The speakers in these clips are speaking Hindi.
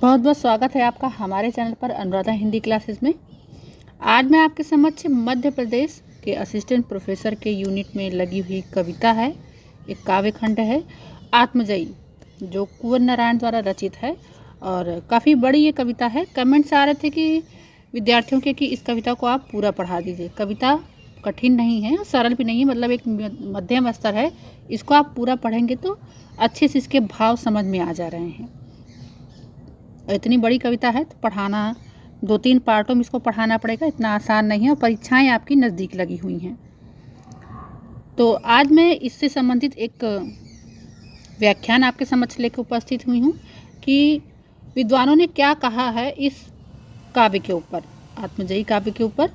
बहुत बहुत स्वागत है आपका हमारे चैनल पर अनुराधा हिंदी क्लासेस में। आज मैं आपके समक्ष मध्य प्रदेश के असिस्टेंट प्रोफेसर के यूनिट में लगी हुई कविता है, एक काव्य खंड है आत्मजयी, जो कुंवर नारायण द्वारा रचित है और काफ़ी बड़ी ये कविता है। कमेंट्स आ रहे थे कि विद्यार्थियों के कि इस कविता को आप पूरा पढ़ा दीजिए। कविता कठिन नहीं है, सरल भी नहीं है, मतलब एक मध्यम स्तर है। इसको आप पूरा पढ़ेंगे तो अच्छे से इसके भाव समझ में आ जा रहे हैं। इतनी बड़ी कविता है तो पढ़ाना 2-3 पार्टों में इसको पढ़ाना पड़ेगा, इतना आसान नहीं है और परीक्षाएं आपकी नज़दीक लगी हुई हैं। तो आज मैं इससे संबंधित एक व्याख्यान आपके समक्ष लेकर उपस्थित हुई हूँ कि विद्वानों ने क्या कहा है इस काव्य के ऊपर, आत्मजयी काव्य के ऊपर।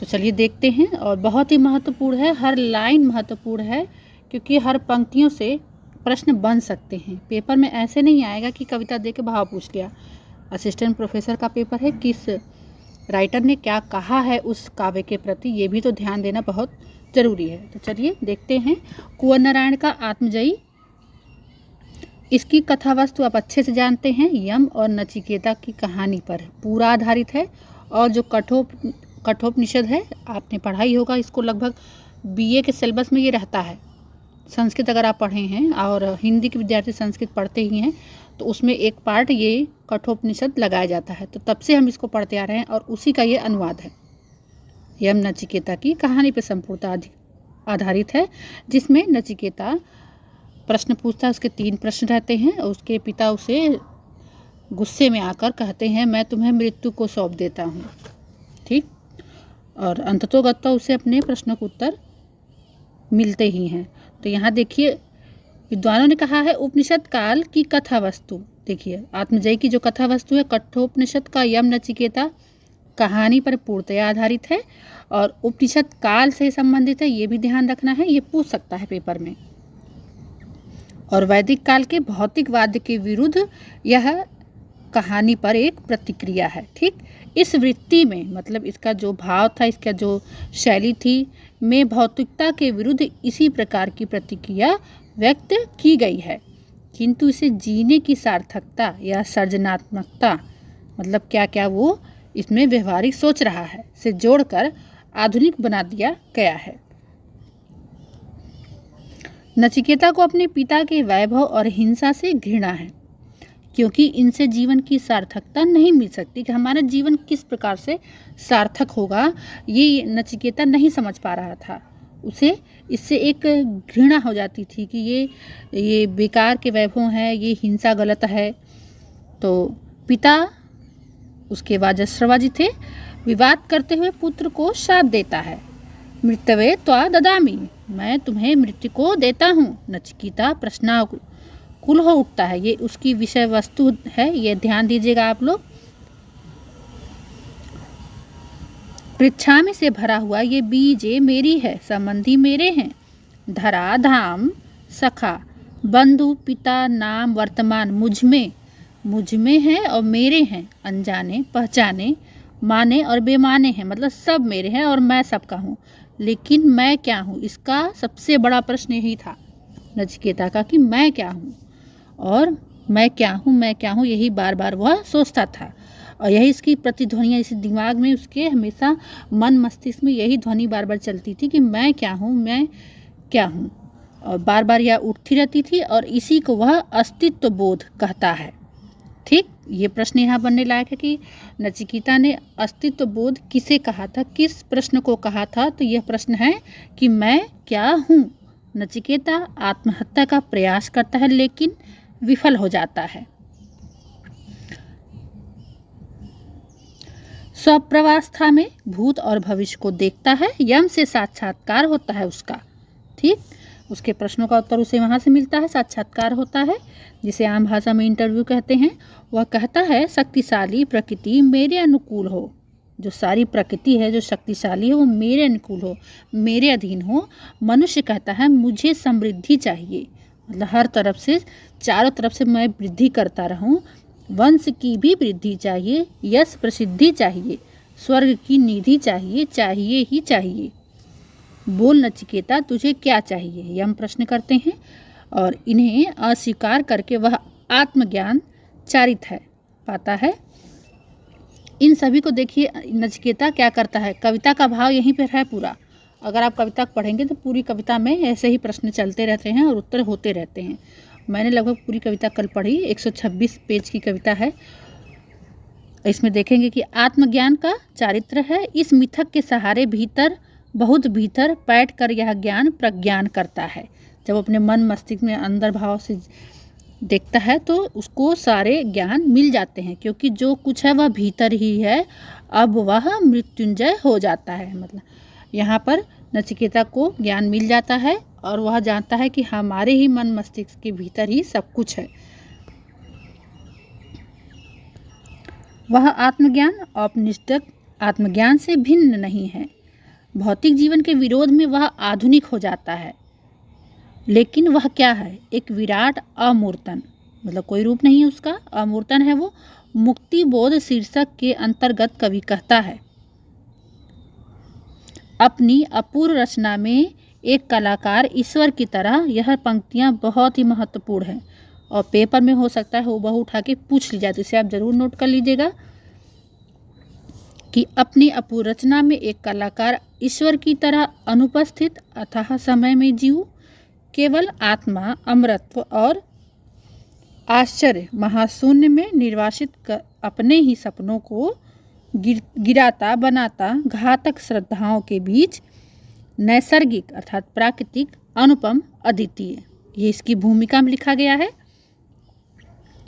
तो चलिए देखते हैं। और बहुत ही महत्वपूर्ण है, हर लाइन महत्वपूर्ण है क्योंकि हर पंक्तियों से प्रश्न बन सकते हैं। पेपर में ऐसे नहीं आएगा कि कविता दे के भाव पूछ लिया। असिस्टेंट प्रोफेसर का पेपर है, किस राइटर ने क्या कहा है उस काव्य के प्रति, ये भी तो ध्यान देना बहुत ज़रूरी है। तो चलिए देखते हैं। कुंवर नारायण का आत्मजयी, इसकी कथा वस्तु आप अच्छे से जानते हैं। यम और नचिकेता की कहानी पर पूरा आधारित है और जो कठोपनिषद है आपने पढ़ा ही होगा इसको, लगभग बीए के सिलेबस में ये रहता है। संस्कृत अगर आप पढ़े हैं और हिंदी के विद्यार्थी संस्कृत पढ़ते ही हैं तो उसमें एक पार्ट ये कठोपनिषद लगाया जाता है। तो तब से हम इसको पढ़ते आ रहे हैं और उसी का ये अनुवाद है। यम नचिकेता की कहानी पर संपूर्णतः आधारित है, जिसमें नचिकेता प्रश्न पूछता है। उसके 3 प्रश्न रहते हैं और उसके पिता उसे गुस्से में आकर कहते हैं मैं तुम्हें मृत्यु को सौंप देता हूँ, ठीक। और अंततोगत्वा उसे अपने प्रश्नों के उत्तर मिलते ही हैं। तो यहाँ देखिए विद्वानों ने कहा है उपनिषद काल की कथा वस्तु। देखिए आत्मजयी की जो कथा वस्तु है, कठोपनिषद का यम नचिकेता कहानी पर पूर्णतया आधारित है और उपनिषद काल से संबंधित है, ये भी ध्यान रखना है, ये पूछ सकता है पेपर में। और वैदिक काल के भौतिकवाद के विरुद्ध यह कहानी पर एक प्रतिक्रिया है, ठीक। इस वृत्ति में मतलब इसका जो भाव था, इसका जो शैली थी, में भौतिकता के विरुद्ध इसी प्रकार की प्रतिक्रिया व्यक्त की गई है, किंतु इसे जीने की सार्थकता या सृजनात्मकता, मतलब क्या क्या वो इसमें व्यवहारिक सोच रहा है, से जोड़कर आधुनिक बना दिया गया है। नचिकेता को अपने पिता के वैभव और हिंसा से घृणा है, क्योंकि इनसे जीवन की सार्थकता नहीं मिल सकती। कि हमारा जीवन किस प्रकार से सार्थक होगा ये नचिकेता नहीं समझ पा रहा था। उसे इससे एक घृणा हो जाती थी कि ये बेकार के वैभव हैं, ये हिंसा गलत है। तो पिता उसके वाजश्रवाजी थे, विवाद करते हुए पुत्र को शाप देता है, मृत्यवे त्वा ददामि, मैं तुम्हें मृत्यु को देता हूँ। नचिकेता प्रश्नाकुल हो उठता है, ये उसकी विषय वस्तु है, ये ध्यान दीजिएगा आप लोग। पृच्छामि से भरा हुआ ये बीजे मेरी है, संबंधी मेरे हैं, धरा धाम सखा बंधु पिता नाम वर्तमान मुझ में है और मेरे हैं, अनजाने पहचाने माने और बेमाने हैं, मतलब सब मेरे हैं और मैं सबका हूँ, लेकिन मैं क्या हूँ, इसका सबसे बड़ा प्रश्न यही था नचिकेता का कि मैं क्या हूँ और मैं क्या हूँ, यही बार बार वह सोचता था। और यही इसकी प्रतिध्वनियाँ इस दिमाग में, उसके हमेशा मन मस्तिष्क में यही ध्वनि बार बार चलती थी कि मैं क्या हूँ, और बार बार यह उठती रहती थी और इसी को वह अस्तित्व बोध कहता है, ठीक। ये प्रश्न यहाँ बनने लायक है कि नचिकेता ने अस्तित्व बोध किसे कहा था, किस प्रश्न को कहा था। तो यह प्रश्न है कि मैं क्या हूँ। नचिकेता आत्महत्या का प्रयास करता है लेकिन विफल हो जाता है। स्वप्रवास्था में भूत और भविष्य को देखता है, यम से साक्षात्कार होता है उसका, ठीक। उसके प्रश्नों का उत्तर उसे वहाँ से मिलता है, साक्षात्कार होता है, जिसे आम भाषा में इंटरव्यू कहते हैं। वह कहता है शक्तिशाली प्रकृति मेरे अनुकूल हो, जो सारी प्रकृति है जो शक्तिशाली है वो मेरे अनुकूल हो, मेरे अधीन हो। मनुष्य कहता है मुझे समृद्धि चाहिए, मतलब हर तरफ से, चारों तरफ से मैं वृद्धि करता रहूं, वंश की भी वृद्धि चाहिए, यश प्रसिद्धि चाहिए, स्वर्ग की निधि चाहिए, चाहिए ही चाहिए। बोल नचिकेता तुझे क्या चाहिए, यम प्रश्न करते हैं और इन्हें अस्वीकार करके वह आत्मज्ञान चारित है, पाता है। इन सभी को देखिए नचिकेता क्या करता है, कविता का भाव यहीं पर है पूरा। अगर आप कविता पढ़ेंगे तो पूरी कविता में ऐसे ही प्रश्न चलते रहते हैं और उत्तर होते रहते हैं। मैंने लगभग पूरी कविता कल पढ़ी, 126 पेज की कविता है। इसमें देखेंगे कि आत्मज्ञान का चारित्र है, इस मिथक के सहारे भीतर बहुत भीतर बैठ कर यह ज्ञान प्रज्ञान करता है। जब अपने मन मस्तिष्क में अंदर भाव से देखता है तो उसको सारे ज्ञान मिल जाते हैं, क्योंकि जो कुछ है वह भीतर ही है, अब वह मृत्युंजय हो जाता है। मतलब यहाँ पर नचिकेता को ज्ञान मिल जाता है और वह जानता है कि हमारे ही मन मस्तिष्क के भीतर ही सब कुछ है। वह आत्मज्ञान औपनिषद आत्मज्ञान से भिन्न नहीं है। भौतिक जीवन के विरोध में वह आधुनिक हो जाता है, लेकिन वह क्या है, एक विराट अमूर्तन, मतलब कोई रूप नहीं है उसका, अमूर्तन है वो। मुक्ति बोध शीर्षक के अंतर्गत कवि कहता है, अपनी अपूर्व रचना में एक कलाकार ईश्वर की तरह, यह पंक्तियां बहुत ही महत्वपूर्ण हैं और पेपर में हो सकता है हूबहू उठा के पूछ ली जाए, तो इसे आप जरूर नोट कर लीजिएगा कि अपनी अपूर्व रचना में एक कलाकार ईश्वर की तरह अनुपस्थित अथाह समय में जीव, केवल आत्मा अमरत्व और आश्चर्य महाशून्य में निर्वासित कर अपने ही सपनों को गिराता बनाता घातक श्रद्धाओं के बीच नैसर्गिक अर्थात प्राकृतिक अनुपम अद्वितीय, ये इसकी भूमिका में लिखा गया है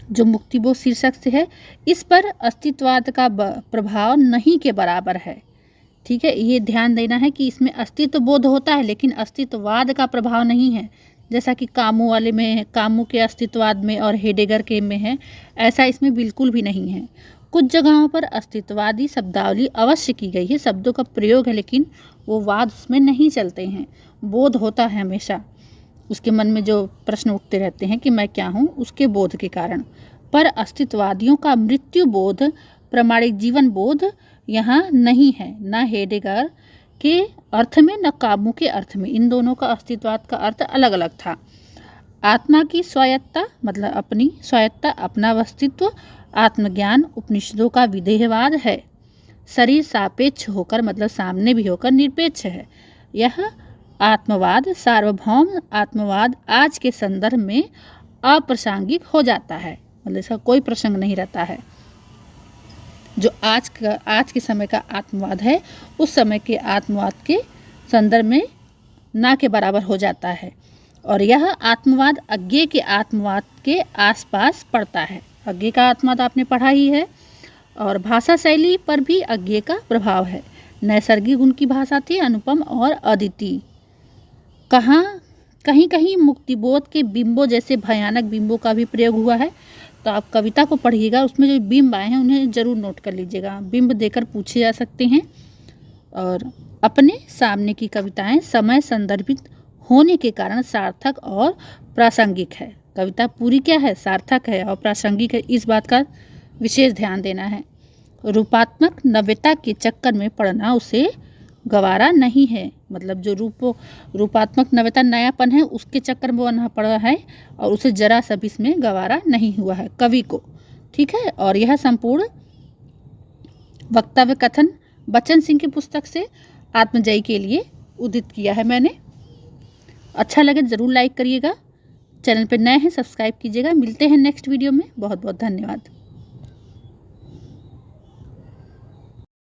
जो मुक्तिबोध शीर्षक से है। इस पर अस्तित्ववाद का प्रभाव नहीं के बराबर है। ठीक है, ये ध्यान देना है कि इसमें अस्तित्व बोध होता है लेकिन अस्तित्ववाद का प्रभाव नहीं है, जैसा कि कामू वाले में है, कामू के अस्तित्ववाद में और हेडेगर के में है, ऐसा इसमें बिल्कुल भी नहीं है। कुछ जगहों पर अस्तित्ववादी शब्दावली अवश्य की गई है, शब्दों का प्रयोग है, लेकिन वो वाद उसमें नहीं चलते हैं। बोध होता है हमेशा, उसके मन में जो प्रश्न उठते रहते हैं कि मैं क्या हूँ, उसके बोध के कारण। पर अस्तित्ववादियों का मृत्यु बोध, प्रामाणिक जीवन बोध यहाँ नहीं है, न हेडेगर के अर्थ में न कामू के अर्थ में। इन दोनों का अस्तित्ववाद का अर्थ अलग अलग था। आत्मा की स्वायत्ता मतलब अपनी स्वायत्ता, अपना अस्तित्व, आत्मज्ञान उपनिषदों का विधेयवाद है। शरीर सापेक्ष होकर मतलब सामने भी होकर निरपेक्ष है। यह आत्मवाद सार्वभौम आत्मवाद आज के संदर्भ में अप्रासंगिक हो जाता है, मतलब इसका कोई प्रसंग नहीं रहता है। जो आज के समय का आत्मवाद है उस समय के आत्मवाद के संदर्भ में ना के बराबर हो जाता है, और यह आत्मवाद अज्ञेय के आत्मवाद के आसपास पड़ता है। अज्ञेय का आत्मवाद आपने पढ़ा ही है, और भाषा शैली पर भी अज्ञेय का प्रभाव है। नैसर्गिक उनकी भाषा थी, अनुपम और अद्वितीय। कहीं कहीं मुक्तिबोध के बिंबों जैसे भयानक बिंबों का भी प्रयोग हुआ है, तो आप कविता को पढ़िएगा, उसमें जो बिंब आए हैं उन्हें जरूर नोट कर लीजिएगा। बिंब देकर पूछे जा सकते हैं। और अपने सामने की कविताएं समय संदर्भित होने के कारण सार्थक और प्रासंगिक है। कविता पूरी क्या है, सार्थक है और प्रासंगिक है, इस बात का विशेष ध्यान देना है। रूपात्मक नव्यता के चक्कर में पड़ना उसे गवारा नहीं है, मतलब जो रूपात्मक नव्यता नयापन है उसके चक्कर में वह पड़ा है और उसे जरा सा भी इसमें गवारा नहीं हुआ है कवि को। ठीक है, और यह संपूर्ण वक्तव्य कथन बच्चन सिंह की पुस्तक से आत्मजयी के लिए उद्धृत किया है मैंने। अच्छा लगे ज़रूर लाइक करिएगा, चैनल पर नए हैं सब्सक्राइब कीजिएगा। मिलते हैं नेक्स्ट वीडियो में, बहुत बहुत धन्यवाद।